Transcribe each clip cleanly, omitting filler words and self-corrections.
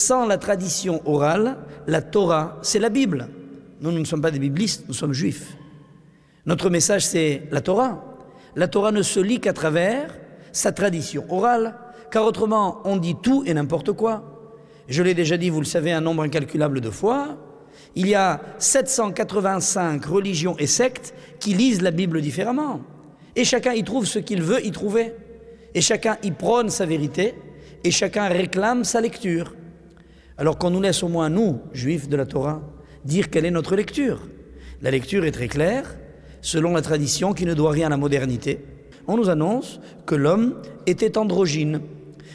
Sans la tradition orale, la Torah, c'est la Bible. Nous ne sommes pas des biblistes, nous sommes juifs. Notre message, c'est la Torah. La Torah ne se lit qu'à travers sa tradition orale, car autrement, on dit tout et n'importe quoi. Je l'ai déjà dit, vous le savez, un nombre incalculable de fois. Il y a 785 religions et sectes qui lisent la Bible différemment. Et chacun y trouve ce qu'il veut y trouver. Et chacun y prône sa vérité. Et chacun réclame sa lecture. Alors qu'on nous laisse au moins, nous, juifs de la Torah, dire quelle est notre lecture. La lecture est très claire, selon la tradition qui ne doit rien à la modernité. On nous annonce que l'homme était androgyne.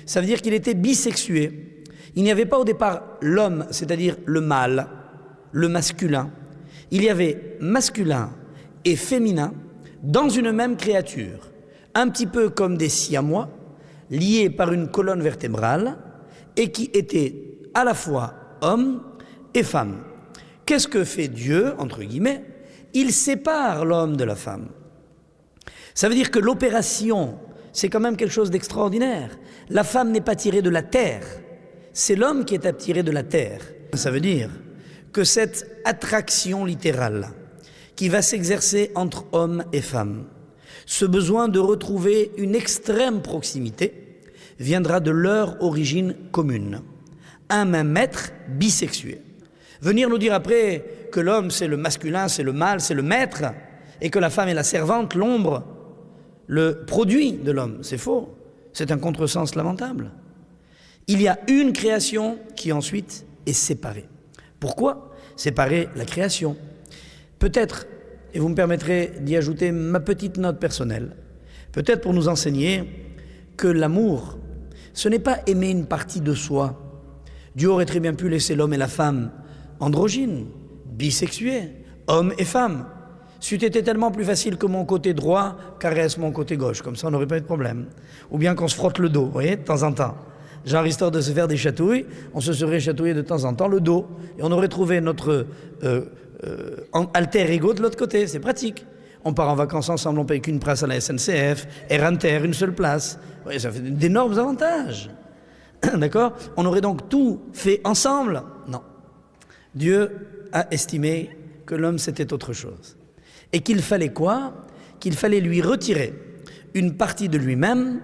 Ça veut dire qu'il était bisexué. Il n'y avait pas au départ l'homme, c'est-à-dire le mâle, le masculin. Il y avait masculin et féminin dans une même créature, un petit peu comme des siamois, liés par une colonne vertébrale et qui étaient à la fois homme et femme. Qu'est-ce que fait Dieu, entre guillemets? Il sépare l'homme de la femme. Ça veut dire que l'opération, c'est quand même quelque chose d'extraordinaire. La femme n'est pas tirée de la terre, c'est l'homme qui est attiré de la terre. Ça veut dire que cette attraction littérale qui va s'exercer entre hommes et femmes, ce besoin de retrouver une extrême proximité, viendra de leur origine commune. Un même être bisexué. Venir nous dire après que l'homme c'est le masculin, c'est le mâle, c'est le maître, et que la femme est la servante, l'ombre, le produit de l'homme, c'est faux. C'est un contresens lamentable. Il y a une création qui ensuite est séparée. Pourquoi séparer la création? Peut-être, et vous me permettrez d'y ajouter ma petite note personnelle, peut-être pour nous enseigner que l'amour, ce n'est pas aimer une partie de soi. Dieu aurait très bien pu laisser l'homme et la femme androgynes, bisexués, hommes et femmes. C'eût été tellement plus facile que mon côté droit caresse mon côté gauche, comme ça on n'aurait pas eu de problème. Ou bien qu'on se frotte le dos, vous voyez, de temps en temps. Genre histoire de se faire des chatouilles, on se serait chatouillé de temps en temps le dos, et on aurait trouvé notre alter ego de l'autre côté, c'est pratique. On part en vacances ensemble, on paye qu'une place à la SNCF, Air Inter, une seule place. Oui, ça fait d'énormes avantages. D'accord? On aurait donc tout fait ensemble? Non. Dieu a estimé que l'homme c'était autre chose. Et qu'il fallait quoi? Qu'il fallait lui retirer une partie de lui-même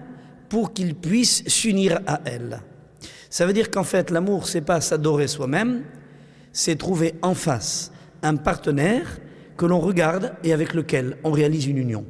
pour qu'il puisse s'unir à elle. Ça veut dire qu'en fait, l'amour, c'est pas s'adorer soi-même, c'est trouver en face un partenaire que l'on regarde et avec lequel on réalise une union.